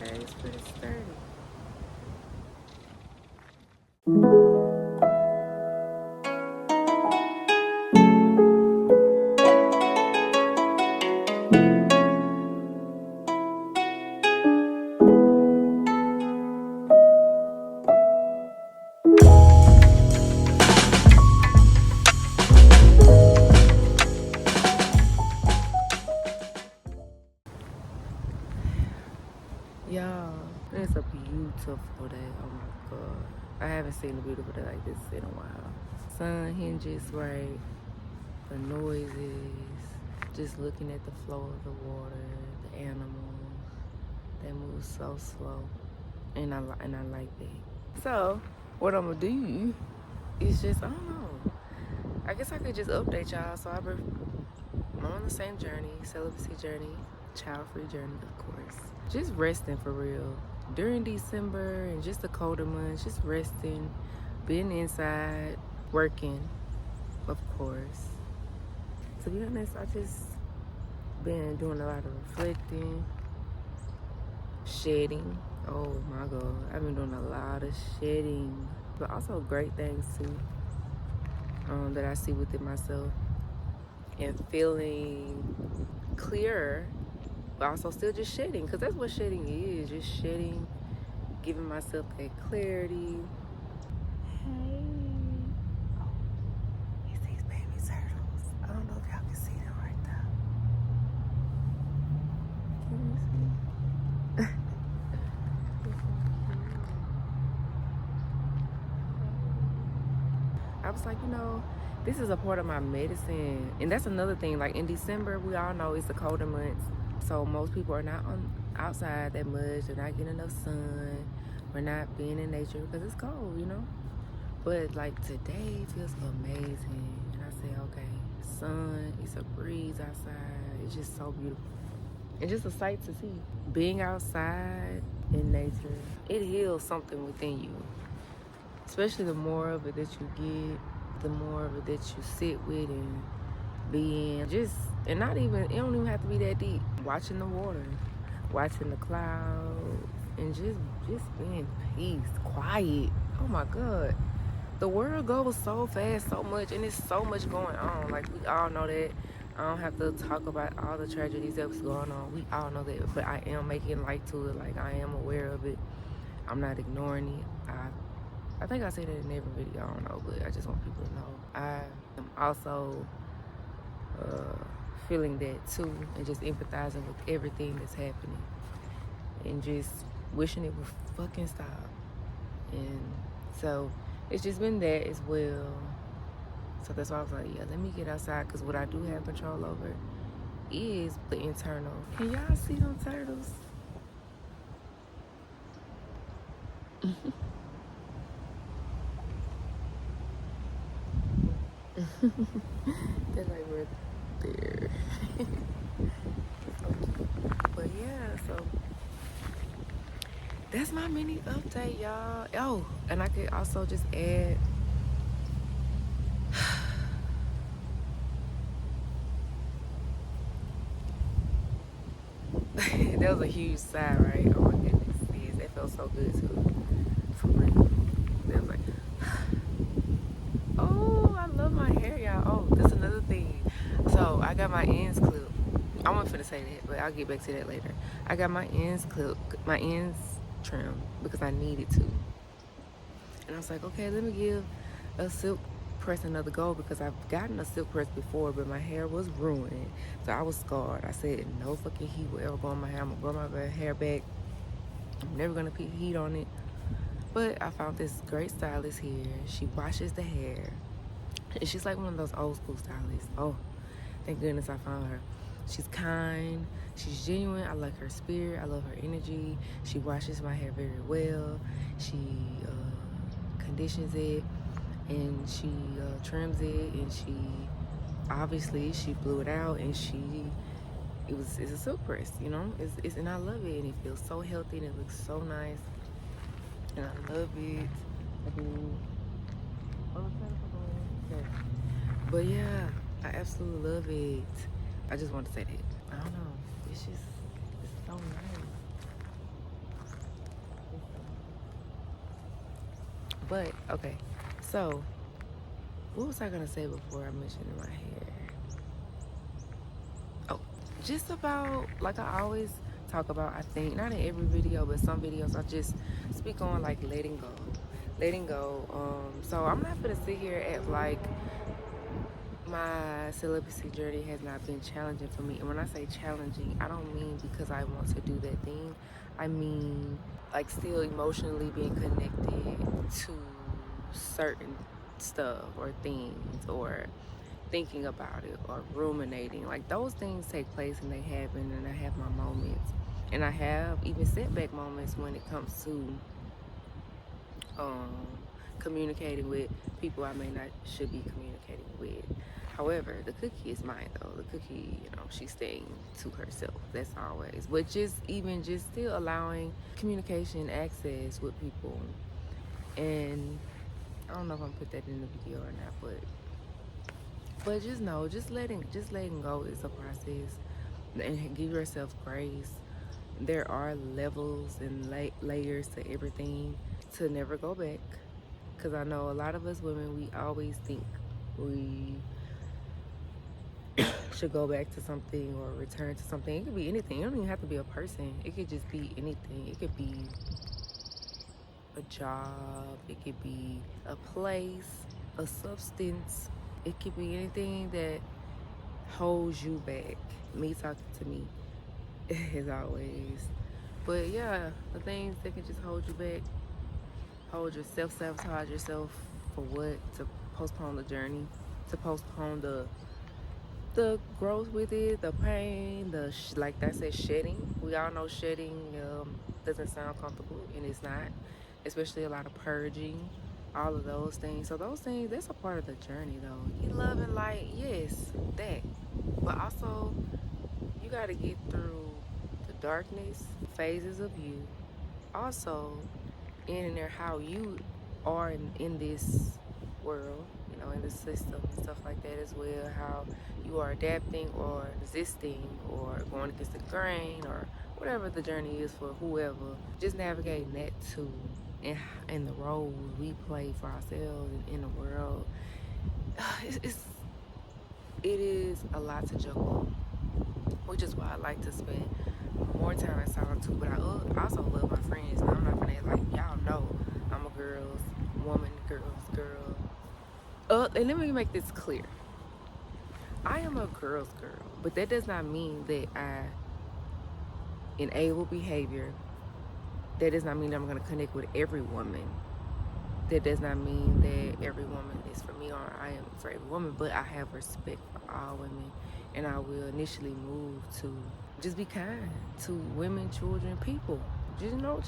Okay, it's pretty sturdy. Y'all, it's a beautiful day. Oh my god. I haven't seen a beautiful day like this in a while. Sun hinges right, the noises, just looking at the flow of the water, the animals. They move so slow. And I like that. So, what I'm gonna do is just, I don't know. I guess I could just update y'all. So I'm on the same journey, celibacy journey, child-free journey, of course. Just resting for real. During December and just the colder months, just resting, being inside, working, of course. To be honest, I just been doing a lot of reflecting, shedding. Oh my God, I've been doing a lot of shedding, but also great things too, that I see within myself and feeling clearer, but also still just shedding, because that's what shedding is, just shedding, giving myself that clarity. Hey. Oh, it's these baby turtles. I don't know if y'all can see them right now. Can you see? I was like, this is a part of my medicine. And that's another thing. Like in December, we all know it's the colder months. So most people are not outside that much. They're not getting enough sun. We're not being in nature because it's cold, But like today feels amazing. And I say, okay, sun, it's a breeze outside. It's just so beautiful. And just a sight to see. Being outside in nature, it heals something within you. Especially the more of it that you get, the more of it that you sit with and be in. And not even, it don't even have to be that deep. Watching the water, watching the clouds, and just being peace, quiet. Oh my God. The world goes so fast, so much, and it's so much going on. Like, we all know that. I don't have to talk about all the tragedies that's going on. We all know that, but I am making light to it. Like, I am aware of it. I'm not ignoring it. I think I say that in every video, I don't know, but I just want people to know. I am also feeling that too, and just empathizing with everything that's happening, and just wishing it would fucking stop. And so it's just been that as well. So that's why I was like, yeah, let me get outside, because what I do have control over is the internal. Can y'all see them turtles? They're like right there. But yeah, so that's my mini update, y'all. Oh, and I could also just add, that was a huge sigh, right? Oh my goodness, yes, that felt so good too. For real. That was like, oh, I love my hair, y'all. Oh, that's another thing. So I got my ends clipped. I wasn't finna say that, but I'll get back to that later. I got my ends clipped, my ends trimmed because I needed to. And I was like, okay, let me give a silk press another go, because I've gotten a silk press before, but my hair was ruined. So I was scarred. I said, no fucking heat will ever go on my hair. I'm gonna grow my hair back. I'm never gonna put heat on it. But I found this great stylist here. She washes the hair. And she's like one of those old school stylists. Oh, thank goodness I found her. She's kind. She's genuine. I like her spirit. I love her energy. She washes my hair very well. She conditions it, and she trims it, and she blew it out, and it's a silk press, and I love it, and it feels so healthy, and it looks so nice, and I love it. I do. Okay. But yeah, I absolutely love it. I just want to say that. I don't know. It's so nice. But okay, so what was I gonna say before I mentioned my hair? Oh, just about like I always talk about. I think not in every video, but some videos I just speak on like letting go, letting go. So I'm not gonna sit here at like my celibacy journey has not been challenging for me. And when I say challenging, I don't mean because I want to do that thing. I mean like still emotionally being connected to certain stuff or things, or thinking about it or ruminating. Like those things take place and they happen, and I have my moments. And I have even setback moments when it comes to um, communicating with people I may not should be communicating with. However, the cookie is mine though. The cookie, you know, she's staying to herself. That's always. But just even just still allowing communication access with people. And I don't know if I'm gonna put that in the video or not, but just know, just letting go is a process, and give yourself grace. There are levels and layers to everything, to never go back. Because I know a lot of us women, we always think we should go back to something or return to something. It could be anything. It don't even have to be a person. It could just be anything. It could be a job. It could be a place, a substance. It could be anything that holds you back. Me talking to me as always. But yeah, the things that can just hold you back, hold yourself, sabotage yourself for what? To postpone the journey, to postpone the growth with it, the pain, like that said, shedding. We all know shedding doesn't sound comfortable, and it's not. Especially a lot of purging, all of those things. So those things, that's a part of the journey, though. You love and light, yes, that. But also, you got to get through the darkness, phases of you. Also, in and there, how you are in this world, you know, in the system and stuff like that as well. How you are adapting or resisting or going against the grain or whatever the journey is for whoever. Just navigating that too, and the roles we play for ourselves and in the world. It is a lot to juggle, which is why I like to spend more time in solitude. But I also love my friends, and I'm not gonna like y'all know I'm a girl's woman, girl's girl. And let me make this clear: I am a girl's girl, but that does not mean that I enable behavior. That does not mean that I'm gonna connect with every woman. That does not mean that every woman is for me or I am for every woman, but I have respect for all women, and I will initially move to just be kind to women, children, people. Just, you know,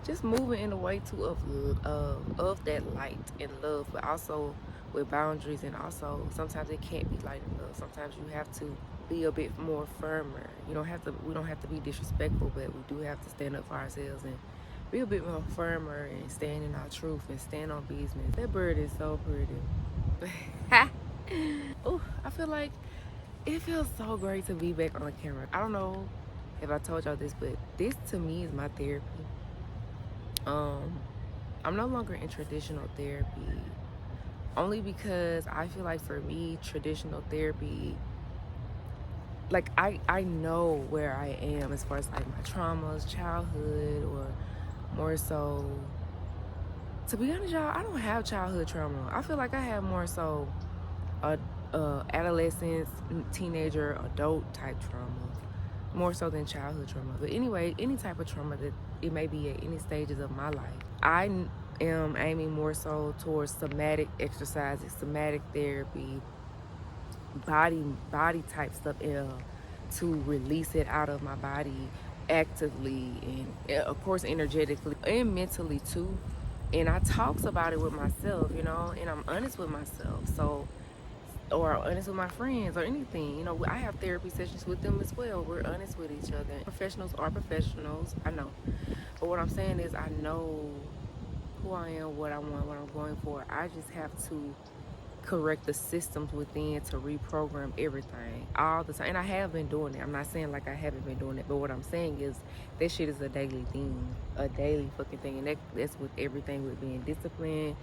just moving in a way too of that light and love, but also with boundaries. And also sometimes it can't be light and love. Sometimes you have to be a bit more firmer. We don't have to be disrespectful, but we do have to stand up for ourselves and be a bit more firmer and stand in our truth and stand on business. That bird is so pretty. Oh, I feel like it feels so great to be back on the camera. I don't know if I told y'all this, but this to me is my therapy. I'm no longer in traditional therapy, only because I feel like for me, traditional therapy, like I know where I am as far as like my traumas, childhood, or more so, to be honest, y'all, I don't have childhood trauma. I feel like I have more so adolescence, teenager, adult type trauma, more so than childhood trauma. But anyway, any type of trauma that it may be at any stages of my life, I am aiming more so towards somatic exercises, somatic therapy, body type stuff, to release it out of my body actively, and of course energetically and mentally too. And I talks about it with myself, you know, and I'm honest with myself. So, or honest with my friends or anything, you know, I have therapy sessions with them as well. We're honest with each other. Professionals are professionals, I know, but what I'm saying is I know who I am, what I want, what I'm going for. I just have to correct the systems within to reprogram everything all the time. And I have been doing it. I'm not saying like I haven't been doing it, but what I'm saying is that shit is a daily thing, a daily fucking thing. And that's with everything, with being disciplined,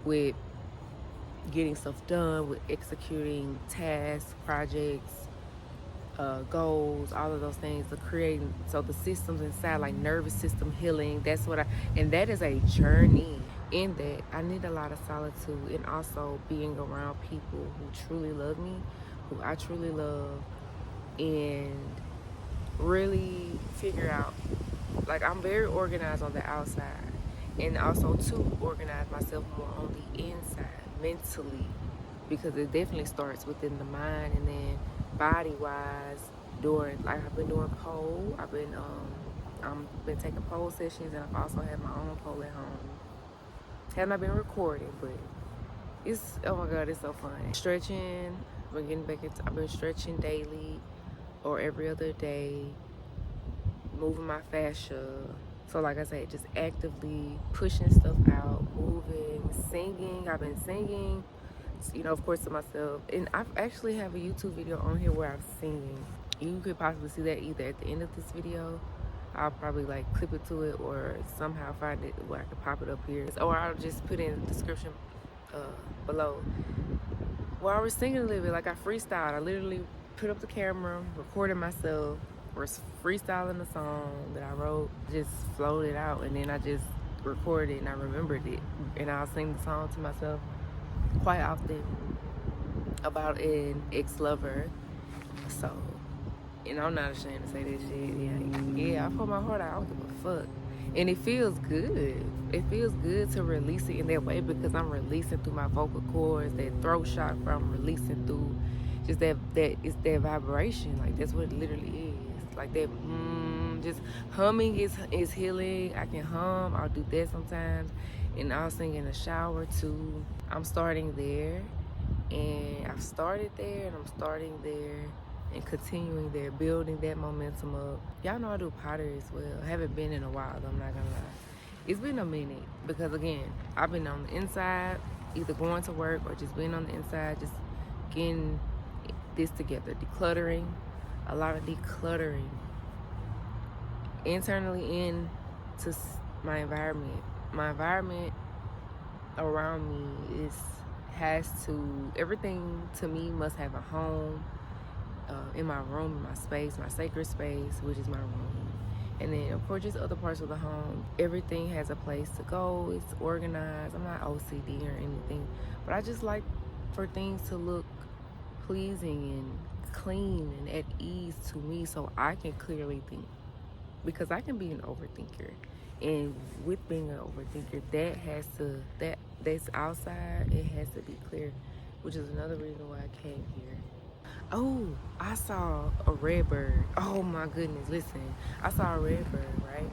with getting stuff done, with executing tasks, projects, goals, all of those things, the creating, so the systems inside, like nervous system healing, that's what and that is a journey. In that, I need a lot of solitude, and also being around people who truly love me, who I truly love, and really figure out, like, I'm very organized on the outside, and also to organize myself more on the inside, mentally, because it definitely starts within the mind, and then body wise, I've been doing pole, I've been taking pole sessions, and I've also had my own pole at home. Have not been recording, but it's, oh my god, it's so fun. Stretching, I've been stretching daily or every other day, moving my fascia. So like I said, just actively pushing stuff out, moving, singing. I've been singing, you know, of course, to myself. And I actually have a YouTube video on here where I'm singing. You could possibly see that either at the end of this video. I'll probably like clip it to it, or somehow find it where I can pop it up here. Or I'll just put it in the description below. While I was singing a little bit, like I freestyled. I literally put up the camera, recorded myself, was freestyling the song that I wrote, just flowed it out, and then I just recorded it and I remembered it. And I'll sing the song to myself quite often about an ex-lover. So, and I'm not ashamed to say this shit. Yeah, I put my heart out. I don't give a fuck. And it feels good. It feels good to release it in that way, because I'm releasing through my vocal cords, that throat chakra. I'm releasing through just that it's that vibration. Like, that's what it literally is. Like that, just humming is healing. I can hum. I'll do that sometimes. And I'll sing in the shower too. I'm starting there. And I've started there, and I'm starting there, and continuing there, building that momentum up. Y'all know I do pottery as well. I haven't been in a while, though, I'm not gonna lie. It's been a minute, because again, I've been on the inside, either going to work or just being on the inside, just getting this together, decluttering, a lot of decluttering internally into my environment. My environment around me everything to me must have a home. In my room, in my space, my sacred space, which is my room. And then, of course, just other parts of the home. Everything has a place to go. It's organized. I'm not OCD or anything. But I just like for things to look pleasing and clean and at ease to me, so I can clearly think. Because I can be an overthinker. And with being an overthinker, that's outside. It has to be clear, which is another reason why I came here. Oh, I saw a red bird. Oh my goodness, listen. I saw a red bird, right?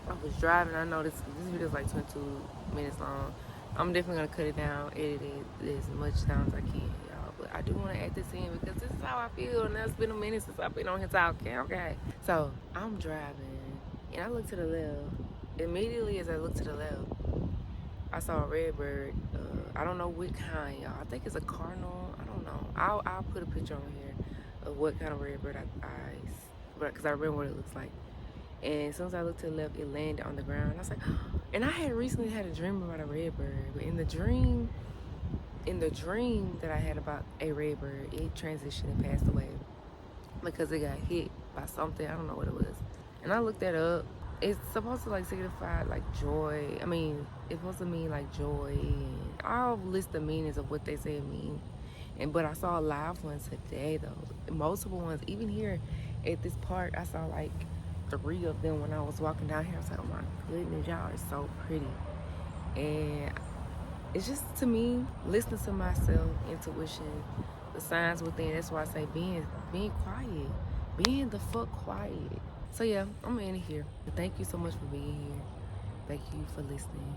I was driving. I know this video is like 22 minutes long. I'm definitely gonna cut it down, edit it as much down as I can, y'all. But I do want to add this in, because this is how I feel, and it's been a minute since I've been on here talking, okay? So, I'm driving, and I look to the left. Immediately as I look to the left, I saw a red bird. I don't know what kind, y'all. I think it's a cardinal. I don't know. I'll put a picture on here of what kind of red bird because I remember what it looks like. And as soon as I looked to the left, it landed on the ground. I was like, and I had recently had a dream about a red bird. But in the dream that I had about a red bird, it transitioned and passed away because it got hit by something. I don't know what it was. And I looked that up. It's supposed to like signify like joy. I mean, it's supposed to mean like joy. And I'll list the meanings of what they say it means. But I saw a live one today though, multiple ones. Even here at this park, I saw like 3 of them when I was walking down here. I was like, oh my goodness, y'all are so pretty. And it's just, to me, listening to myself, intuition, the signs within. That's why I say being quiet, being the fuck quiet. So yeah, I'm gonna end it here. Thank you so much for being here. Thank you for listening.